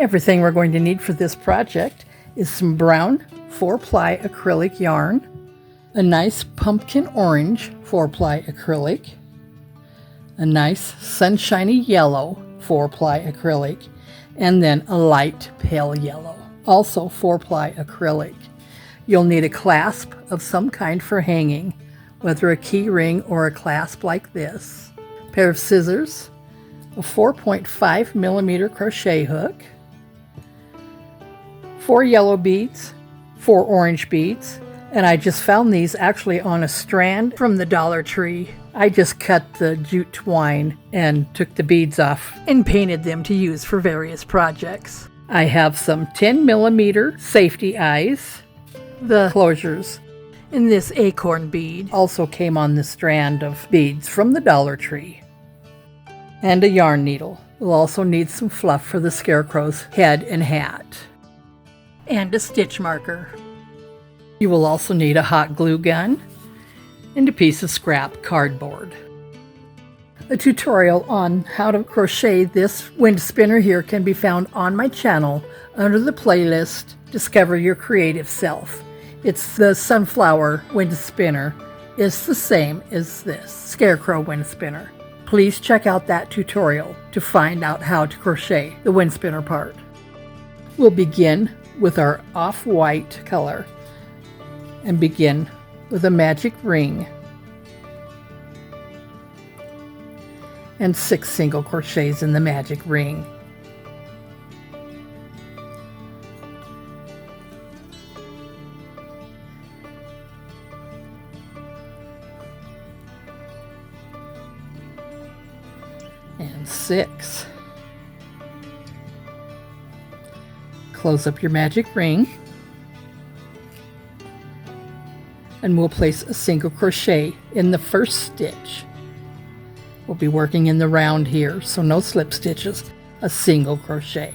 Everything we're going to need for this project is some brown 4-ply acrylic yarn, a nice pumpkin orange 4-ply acrylic, a nice sunshiny yellow 4-ply acrylic, and then a light pale yellow, also 4-ply acrylic. You'll need a clasp of some kind for hanging, whether a key ring or a clasp like this, a pair of scissors, a 4.5 millimeter crochet hook, 4 yellow beads, 4 orange beads, and I just found these actually on a strand from the Dollar Tree. I just cut the jute twine and took the beads off and painted them to use for various projects. I have some 10 millimeter safety eyes. The closures in this acorn bead also came on the strand of beads from the Dollar Tree. And a yarn needle. We'll also need some fluff for the scarecrow's head and hat. And a stitch marker. You will also need a hot glue gun and a piece of scrap cardboard. A tutorial on how to crochet this wind spinner here can be found on my channel under the playlist Discover Your Creative Self. It's the sunflower wind spinner. It's the same as this scarecrow wind spinner. Please check out that tutorial to find out how to crochet the wind spinner part. We'll begin with our off-white color and begin with a magic ring and 6 single crochets in the magic ring. And 6. Close up your magic ring and we'll place a single crochet in the first stitch. We'll be working in the round here, so no slip stitches, a single crochet.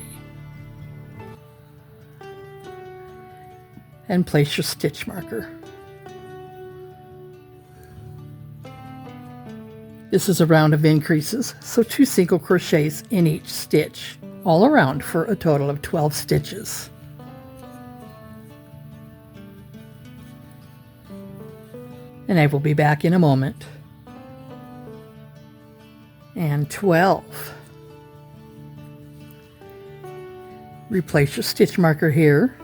And place your stitch marker. This is a round of increases, so 2 single crochets in each stitch, all around for a total of 12 stitches. And I will be back in a moment. And 12. Replace your stitch marker here.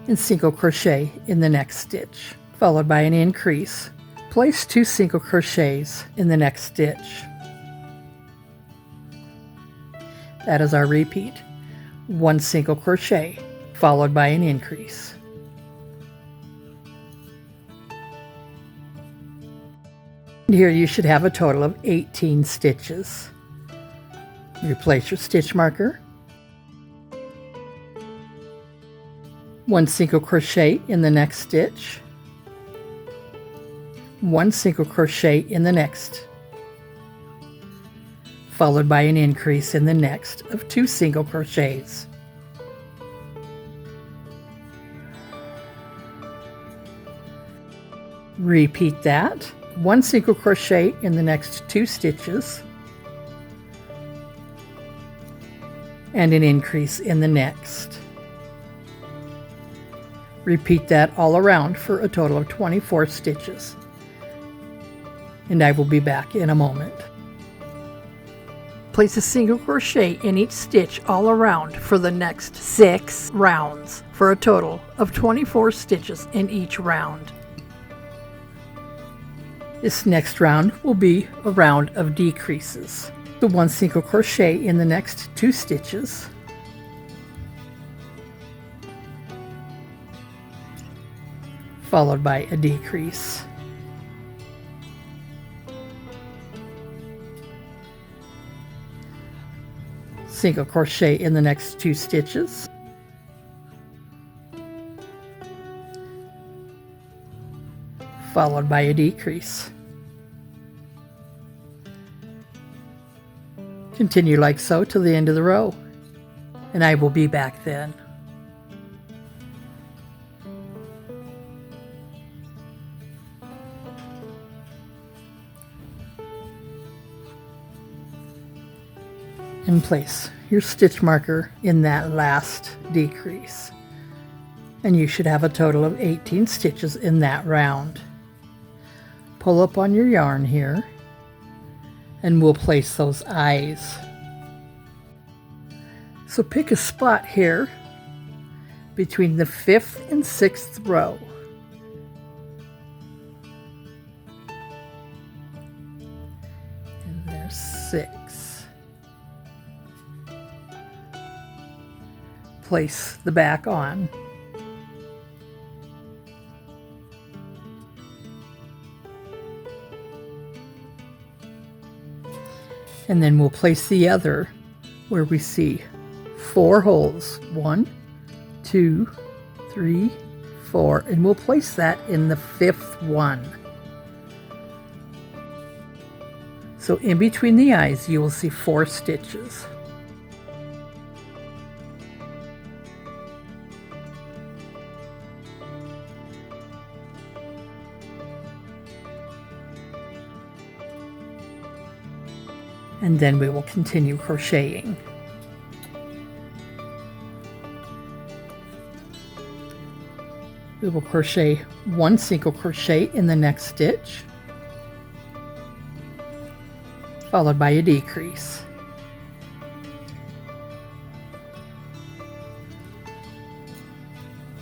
And single crochet in the next stitch, followed by an increase. Place 2 single crochets in the next stitch. That is our repeat. 1 single crochet, followed by an increase. And here you should have a total of 18 stitches. Replace your stitch marker. 1 single crochet in the next stitch. 1 single crochet in the next, followed by an increase in the next of 2 single crochets. Repeat that. 1 single crochet in the next 2 stitches and an increase in the next. Repeat that all around for a total of 24 stitches. And I will be back in a moment. Place a single crochet in each stitch all around for the next 6 rounds for a total of 24 stitches in each round. This next round will be a round of decreases. So 1 single crochet in the next 2 stitches, followed by a decrease. Single crochet in the next 2 stitches, followed by a decrease. Continue like so till the end of the row, and I will be back then. and place your stitch marker in that last decrease. And you should have a total of 18 stitches in that round. Pull up on your yarn here, and we'll place those eyes. So pick a spot here between the 5th and 6th row. And there's 6. Place the back on. And then we'll place the other where we see 4 holes. 1, 2, 3, 4, and we'll place that in the 5th one. So in between the eyes you will see 4 stitches. And then we will continue crocheting. We will crochet 1 single crochet in the next stitch, followed by a decrease.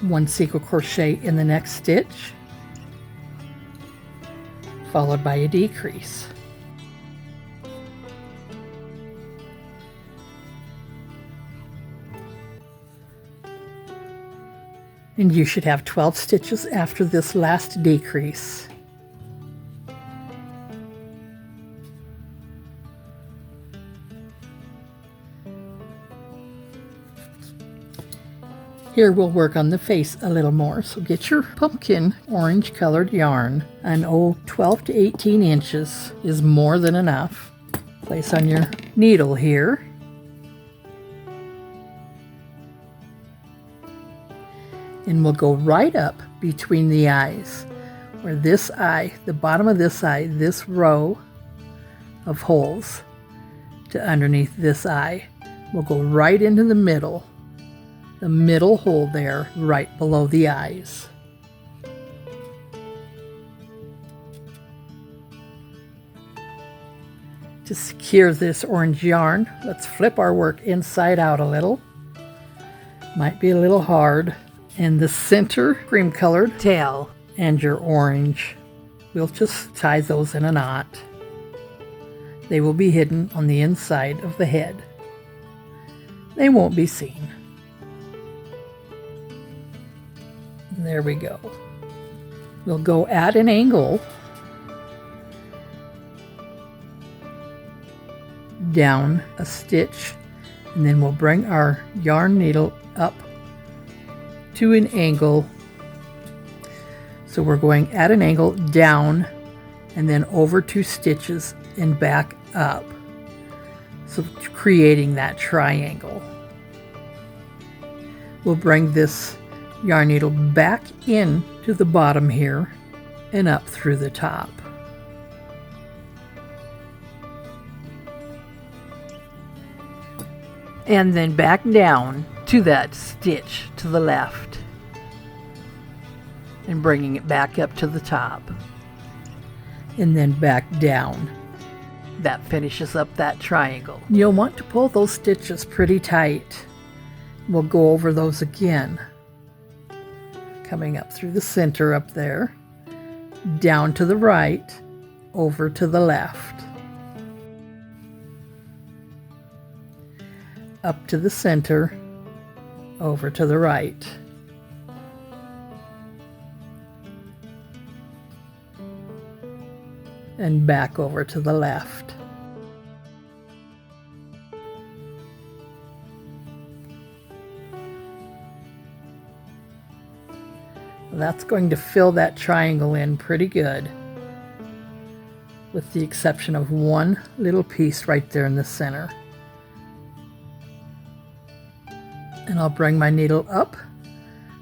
One single crochet in the next stitch, followed by a decrease. And you should have 12 stitches after this last decrease. Here we'll work on the face a little more, so get your pumpkin orange colored yarn, and 12 to 18 inches is more than enough. Place on your needle here. And we'll go right up between the eyes, where this eye, the bottom of this eye, this row of holes to underneath this eye, we'll go right into the middle hole there, right below the eyes. To secure this orange yarn, let's flip our work inside out a little. Might be a little hard. And the center cream colored tail and your orange, we'll just tie those in a knot. They will be hidden on the inside of the head. They won't be seen. And there we go. We'll go at an angle down a stitch, and then we'll bring our yarn needle up to an angle. So we're going at an angle down and then over 2 stitches and back up, so creating that triangle. We'll bring this yarn needle back in to the bottom here and up through the top. And then back down to that stitch to the left and bringing it back up to the top, and then back down. That finishes up that triangle. You'll want to pull those stitches pretty tight. We'll go over those again, coming up through the center up there, down to the right, over to the left, up to the center, over to the right. And back over to the left. That's going to fill that triangle in pretty good, with the exception of one little piece right there in the center. And I'll bring my needle up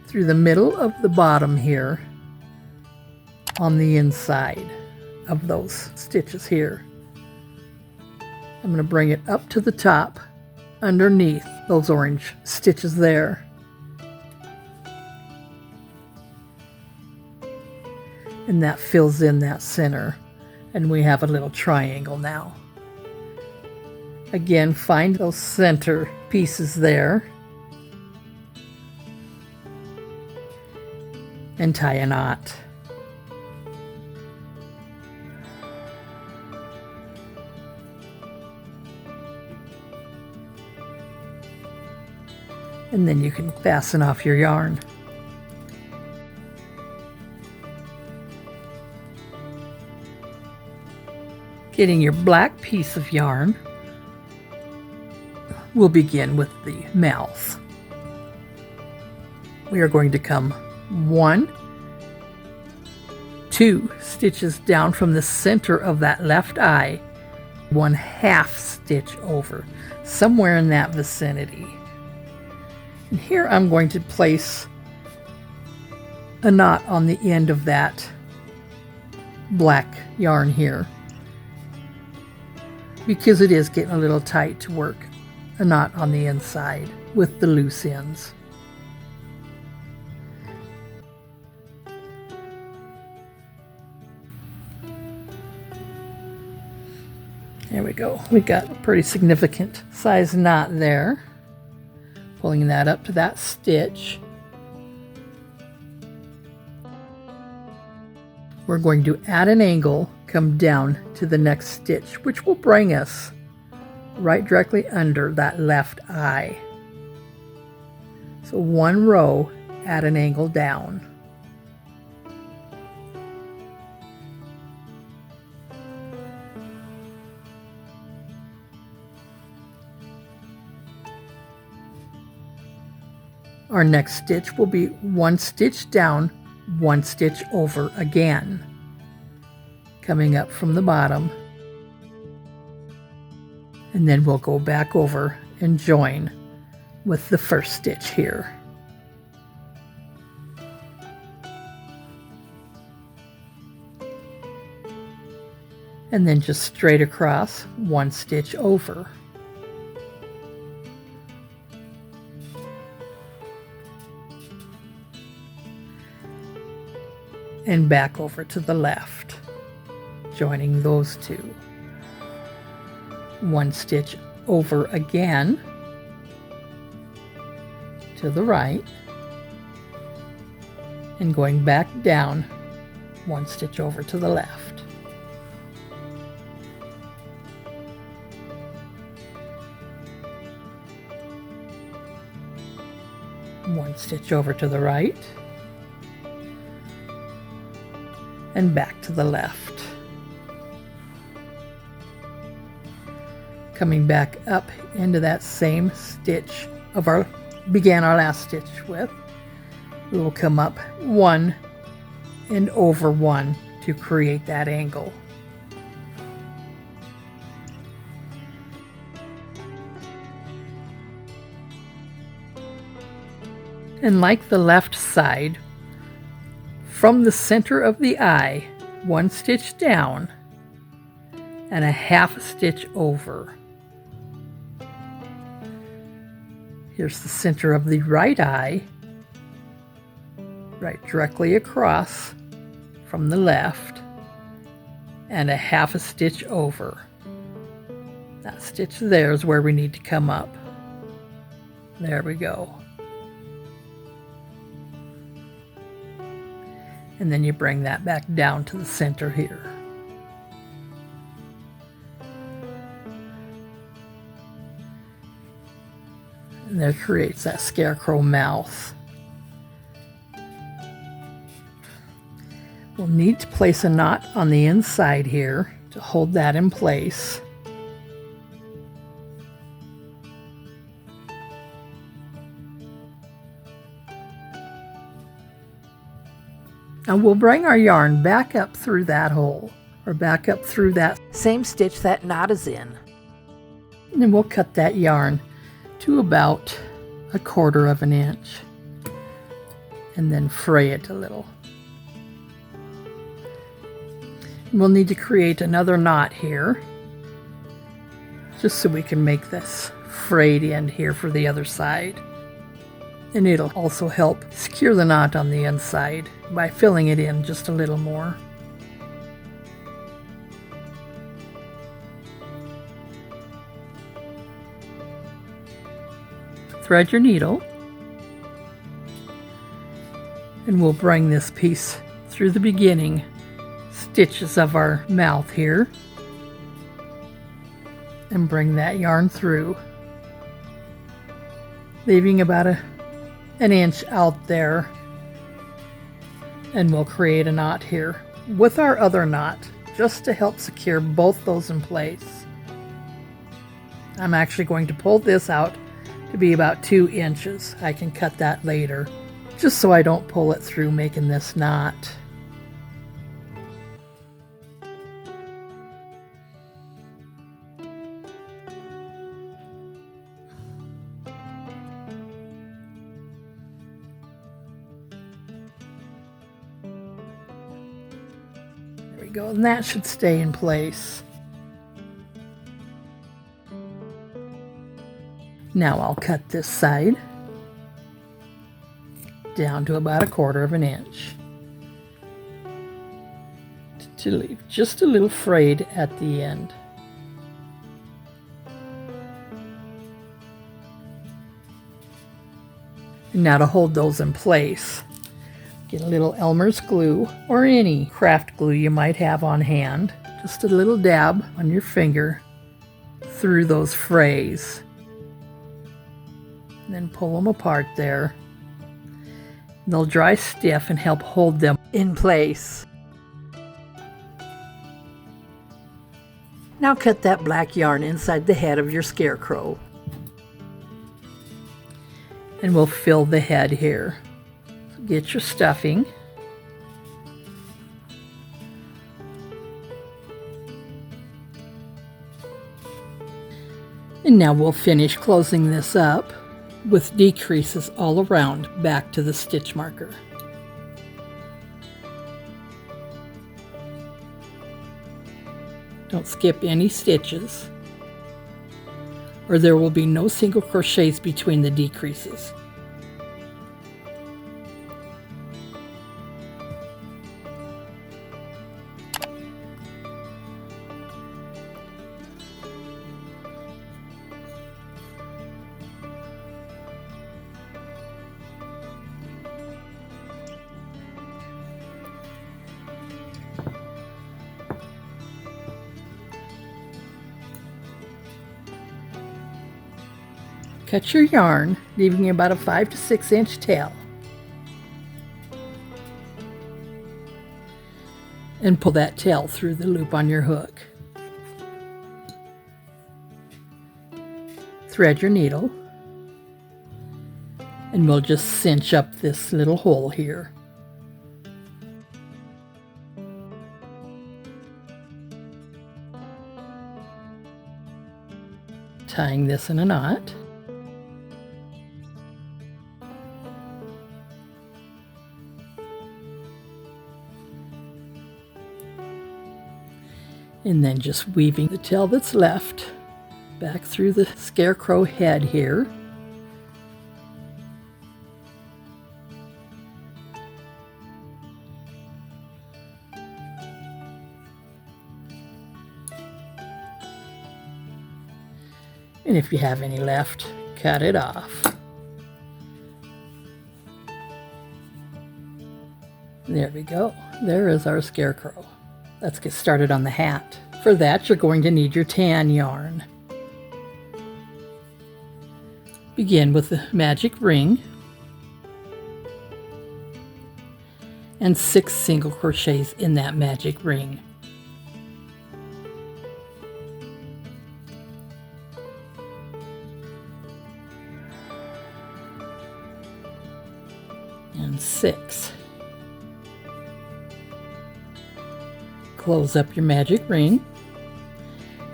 through the middle of the bottom here on the inside of those stitches here. I'm going to bring it up to the top underneath those orange stitches there. And that fills in that center, and we have a little triangle now. Again, find those center pieces there and tie a knot. And then you can fasten off your yarn. Getting your black piece of yarn, we'll begin with the mouth. We are going to come 1, 2 stitches down from the center of that left eye, 1/2 stitch over, somewhere in that vicinity. And here I'm going to place a knot on the end of that black yarn here, because it is getting a little tight to work a knot on the inside with the loose ends. There we go. We got a pretty significant size knot there. Pulling that up to that stitch. We're going to add an angle, come down to the next stitch, which will bring us right directly under that left eye. So 1 row, add an angle down. Our next stitch will be 1 stitch down, 1 stitch over again, coming up from the bottom, and then we'll go back over and join with the first stitch here. And then just straight across, 1 stitch over. And back over to the left, joining those 2. 1 stitch over again to the right, and going back down, 1 stitch over to the left. One stitch over to the right, and back to the left. Coming back up into that same stitch of our began our last stitch with, we will come up 1 and over 1 to create that angle. And like the left side, from the center of the eye, 1 stitch down and a 1/2 stitch over. Here's the center of the right eye, right directly across from the left, and a 1/2 stitch over. That stitch there is where we need to come up. There we go. And then you bring that back down to the center here. And there creates that scarecrow mouth. We'll need to place a knot on the inside here to hold that in place. And we'll bring our yarn back up through that hole, or back up through that same stitch that knot is in. And then we'll cut that yarn to about 1/4 of an inch, and then fray it a little. And we'll need to create another knot here, just so we can make this frayed end here for the other side. And it'll also help secure the knot on the inside by filling it in just a little more. Thread your needle, and we'll bring this piece through the beginning stitches of our mouth here and bring that yarn through, leaving about an inch out there, and we'll create a knot here with our other knot just to help secure both those in place. I'm actually going to pull this out to be about 2 inches. I can cut that later, just so I don't pull it through making this knot. There we go, and that should stay in place. Now I'll cut this side down to about 1/4 inch to leave just a little frayed at the end. And now to hold those in place, get a little Elmer's glue or any craft glue you might have on hand, just a little dab on your finger through those frays. And then pull them apart there. They'll dry stiff and help hold them in place. Now cut that black yarn inside the head of your scarecrow. And we'll fill the head here. So get your stuffing. And now we'll finish closing this up with decreases all around back to the stitch marker. Don't skip any stitches, or there will be no single crochets between the decreases. Cut your yarn, leaving about a 5 to 6 inch tail. And pull that tail through the loop on your hook. Thread your needle, and we'll just cinch up this little hole here. Tying this in a knot. And then just weaving the tail that's left back through the scarecrow head here. And if you have any left, cut it off. There we go. There is our scarecrow. Let's get started on the hat. For that, you're going to need your tan yarn. Begin with the magic ring and 6 single crochets in that magic ring. And 6. Close up your magic ring,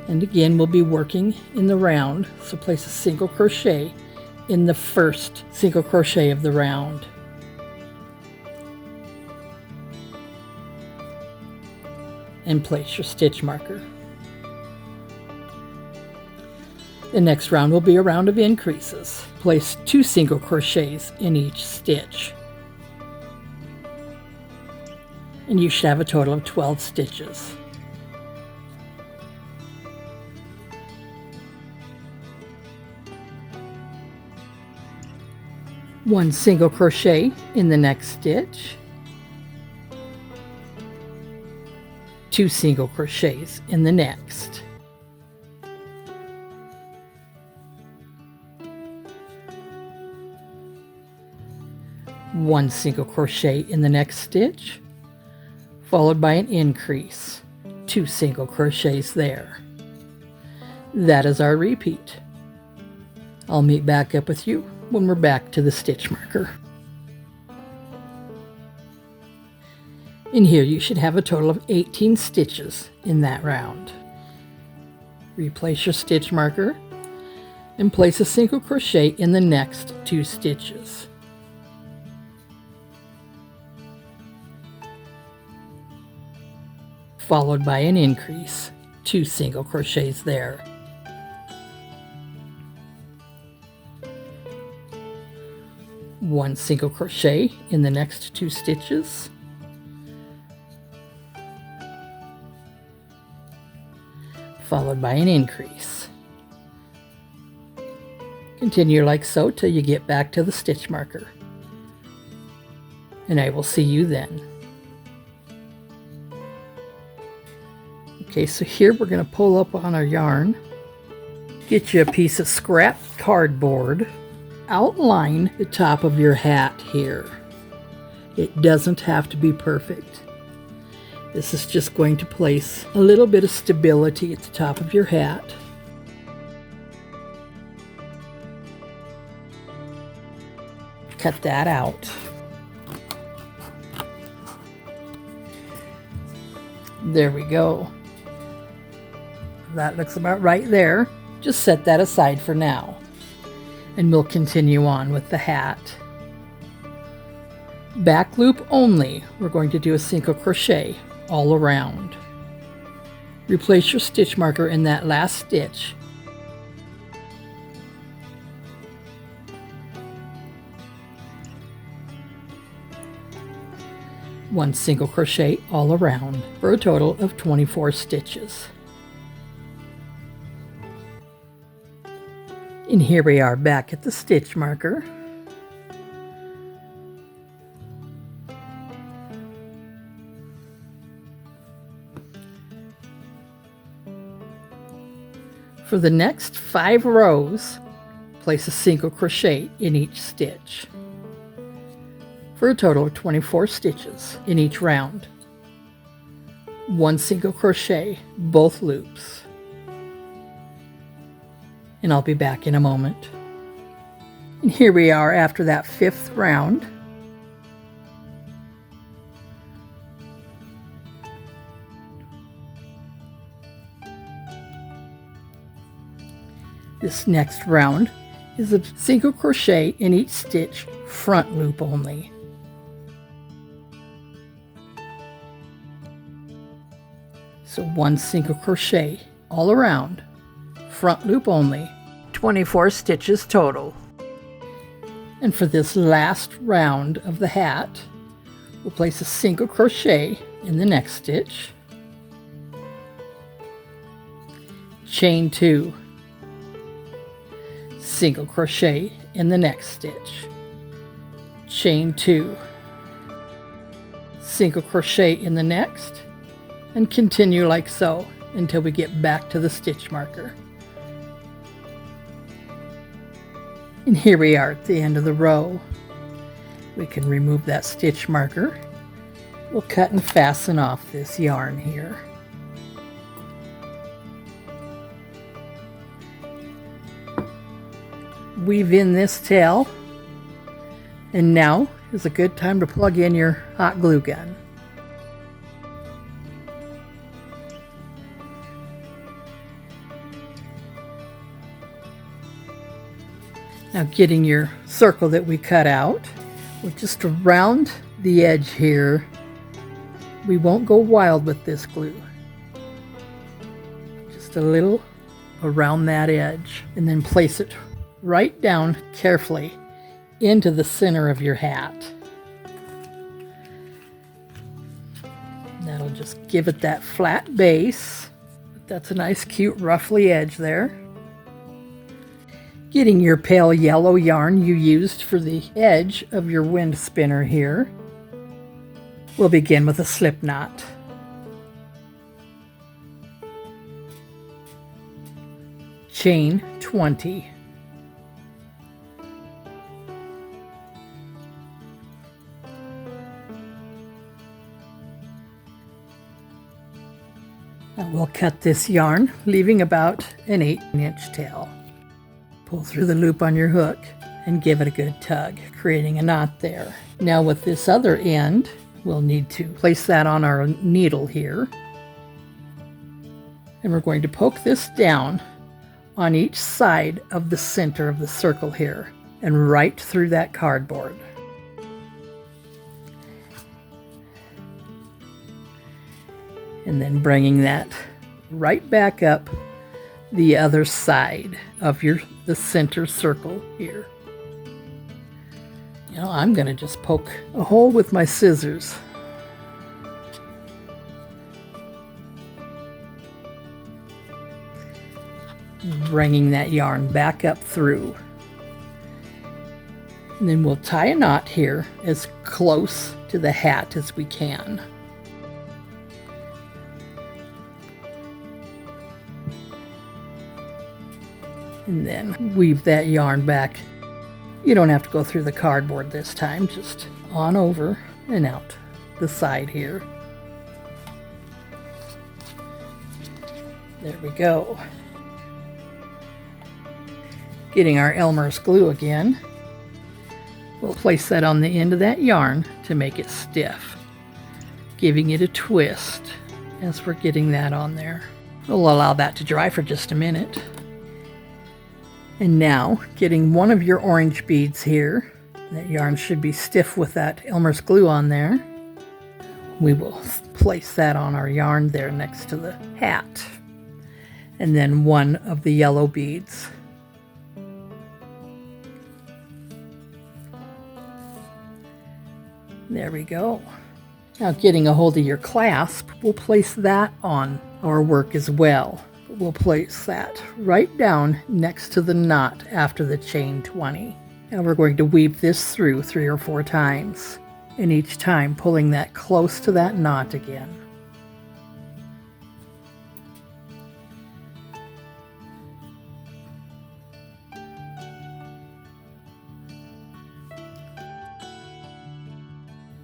and again we'll be working in the round, so place a single crochet in the first single crochet of the round. And place your stitch marker. The next round will be a round of increases. Place 2 single crochets in each stitch. And you should have a total of 12 stitches. One single crochet in the next stitch. 2 single crochets in the next. One single crochet in the next stitch, followed by an increase, 2 single crochets there. That is our repeat. I'll meet back up with you when we're back to the stitch marker. In here you should have a total of 18 stitches in that round. Replace your stitch marker and place a single crochet in the next 2 stitches. Followed by an increase, 2 single crochets there. One single crochet in the next 2 stitches. Followed by an increase. Continue like so till you get back to the stitch marker. And I will see you then. Okay, so here we're going to pull up on our yarn. Get you a piece of scrap cardboard. Outline the top of your hat here. It doesn't have to be perfect. This is just going to place a little bit of stability at the top of your hat. Cut that out. There we go. That looks about right there. Just set that aside for now. And we'll continue on with the hat. Back loop only, we're going to do a single crochet all around. Replace your stitch marker in that last stitch. One single crochet all around for a total of 24 stitches. And here we are back at the stitch marker. For the next 5 rows, place a single crochet in each stitch for a total of 24 stitches in each round. One single crochet, both loops. And I'll be back in a moment. And here we are after that 5th round. This next round is a single crochet in each stitch, front loop only. So one single crochet all around, front loop only, 24 stitches total. And for this last round of the hat, we'll place a single crochet in the next stitch, chain 2, single crochet in the next stitch, chain 2, single crochet in the next, and continue like so until we get back to the stitch marker. And here we are at the end of the row. We can remove that stitch marker. We'll cut and fasten off this yarn here. Weave in this tail, and now is a good time to plug in your hot glue gun. Now getting your circle that we cut out, we'll just around the edge here. We won't go wild with this glue. Just a little around that edge, and then place it right down carefully into the center of your hat. That'll just give it that flat base. That's a nice cute ruffly edge there. Getting your pale yellow yarn you used for the edge of your wind spinner here. We'll begin with a slip knot. Chain 20. Now we'll cut this yarn, leaving about an 8-inch tail. Pull through the loop on your hook and give it a good tug, creating a knot there. Now with this other end, we'll need to place that on our needle here. And we're going to poke this down on each side of the center of the circle here and right through that cardboard. And then bringing that right back up the other side of the center circle here. You know, I'm going to just poke a hole with my scissors. Bringing that yarn back up through. And then we'll tie a knot here as close to the hat as we can. And then weave that yarn back. You don't have to go through the cardboard this time, just on over and out the side here. There we go. Getting our Elmer's glue again. We'll place that on the end of that yarn to make it stiff, giving it a twist as we're getting that on there. We'll allow that to dry for just a minute. And now, getting one of your orange beads here, that yarn should be stiff with that Elmer's glue on there. We will place that on our yarn there next to the hat. And then one of the yellow beads. There we go. Now getting a hold of your clasp, we'll place that on our work as well. We'll place that right down next to the knot after the chain 20. And we're going to weave this through 3 or 4 times, and each time pulling that close to that knot again.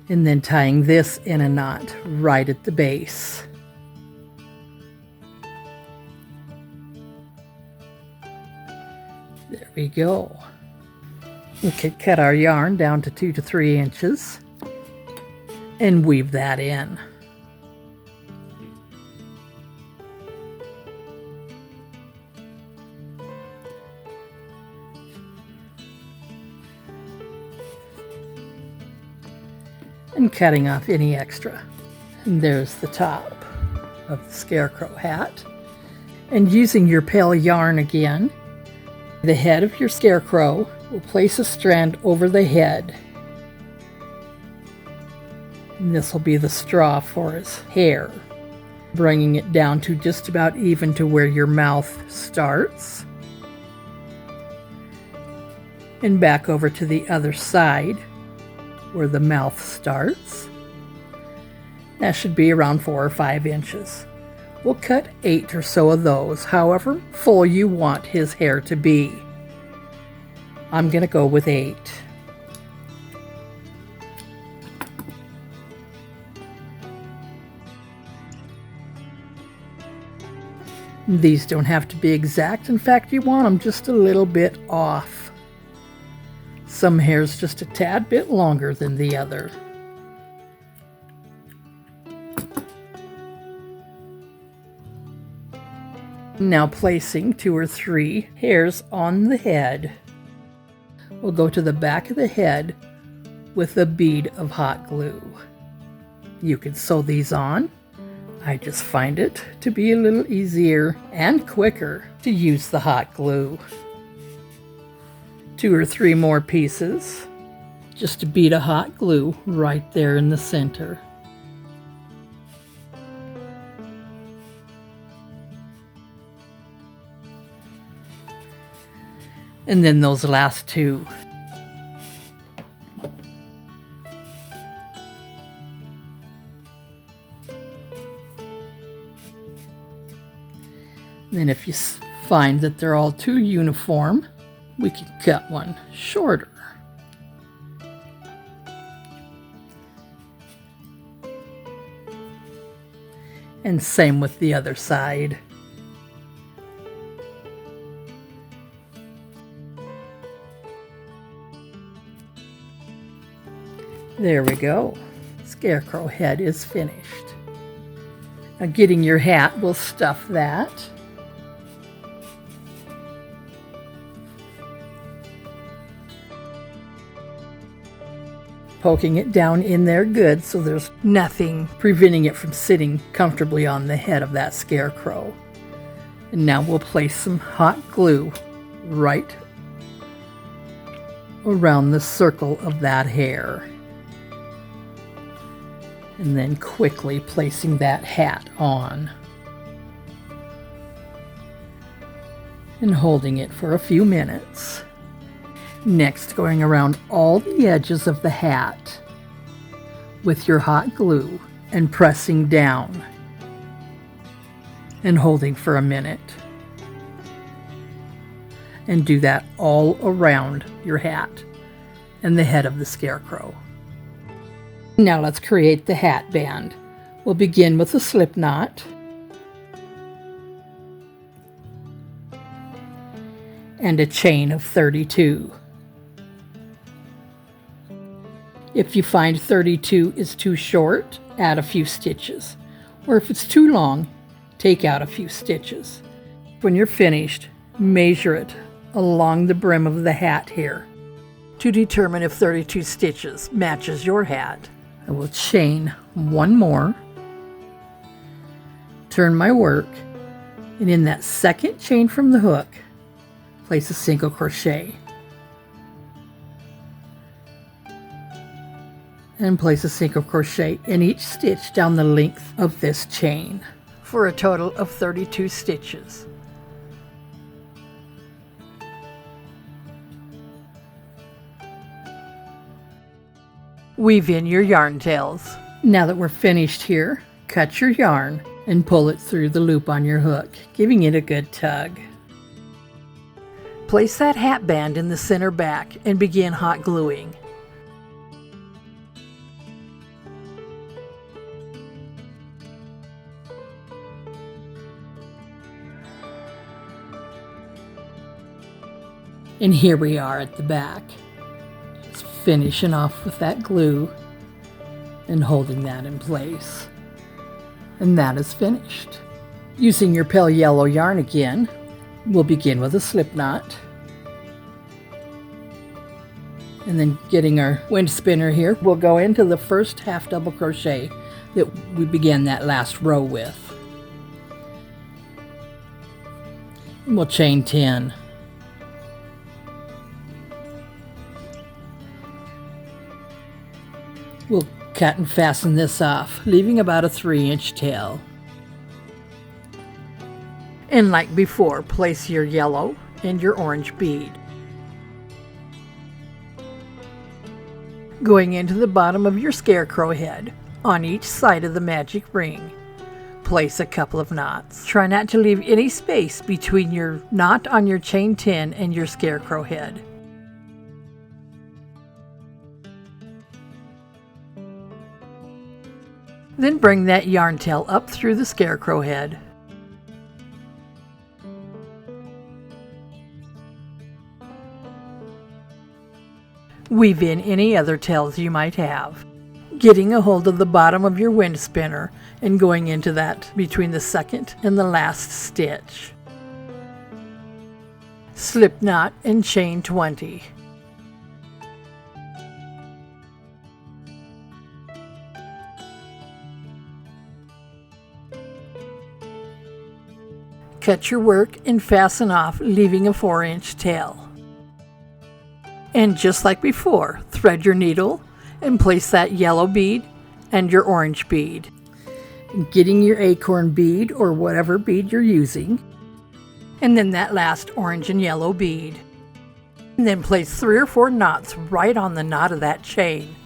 And then tying this in a knot right at the base. There we go. We could cut our yarn down to 2 to 3 inches and weave that in. And cutting off any extra. And there's the top of the scarecrow hat. And using your pale yarn again, the head of your scarecrow, will place a strand over the head. And this will be the straw for his hair, bringing it down to just about even to where your mouth starts. And back over to the other side where the mouth starts. That should be around 4 or 5 inches. We'll cut 8 or so of those, however full you want his hair to be. I'm going to go with 8. These don't have to be exact. In fact, you want them just a little bit off. Some hair's just a tad bit longer than the other. Now placing 2 or 3 hairs on the head, we'll go to the back of the head with a bead of hot glue. You can sew these on. I just find it to be a little easier and quicker to use the hot glue. 2 or 3 more pieces, just a bead of hot glue right there in the center. And then those last 2. Then if you find that they're all too uniform, we can cut one shorter. And same with the other side. There we go. Scarecrow head is finished. Now getting your hat, we'll stuff that. Poking it down in there good so there's nothing preventing it from sitting comfortably on the head of that scarecrow. And now we'll place some hot glue right around the circle of that hair. And then quickly placing that hat on. And holding it for a few minutes. Next, going around all the edges of the hat with your hot glue and pressing down and holding for a minute. And do that all around your hat and the head of the scarecrow. Now let's create the hat band. We'll begin with a slip knot and a chain of 32. If you find 32 is too short, add a few stitches. Or if it's too long, take out a few stitches. When you're finished, measure it along the brim of the hat here to determine if 32 stitches matches your hat. I will chain one more, turn my work, and in that second chain from the hook, place a single crochet. And place a single crochet in each stitch down the length of this chain for a total of 32 stitches. Weave in your yarn tails. Now that we're finished here, cut your yarn and pull it through the loop on your hook, giving it a good tug. Place that hat band in the center back and begin hot gluing. And here we are at the back. Just finishing off with that glue and holding that in place. And that is finished. Using your pale yellow yarn again, we'll begin with a slip knot. And then getting our wind spinner here, we'll go into the first half double crochet that we began that last row with. And we'll chain 10. We'll cut and fasten this off, leaving about a 3-inch tail. And like before, place your yellow and your orange bead. Going into the bottom of your scarecrow head, on each side of the magic ring, place a couple of knots. Try not to leave any space between your knot on your chain 10 and your scarecrow head. Then bring that yarn tail up through the scarecrow head. Weave in any other tails you might have, getting a hold of the bottom of your wind spinner and going into that between the second and the last stitch. Slip knot and chain 20. Cut your work and fasten off, leaving a 4-inch tail. And just like before, thread your needle and place that yellow bead and your orange bead. Getting your acorn bead or whatever bead you're using, and then that last orange and yellow bead. And then place 3 or 4 knots right on the knot of that chain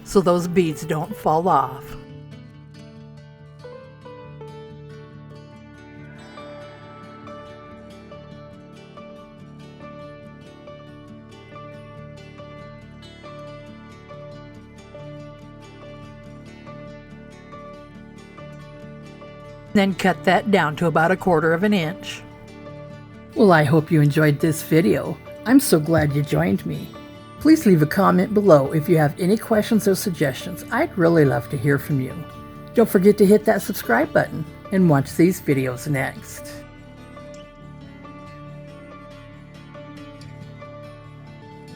so those beads don't fall off. Then cut that down to about 1/4 inch. Well, I hope you enjoyed this video. I'm so glad you joined me. Please leave a comment below if you have any questions or suggestions. I'd really love to hear from you. Don't forget to hit that subscribe button and watch these videos next.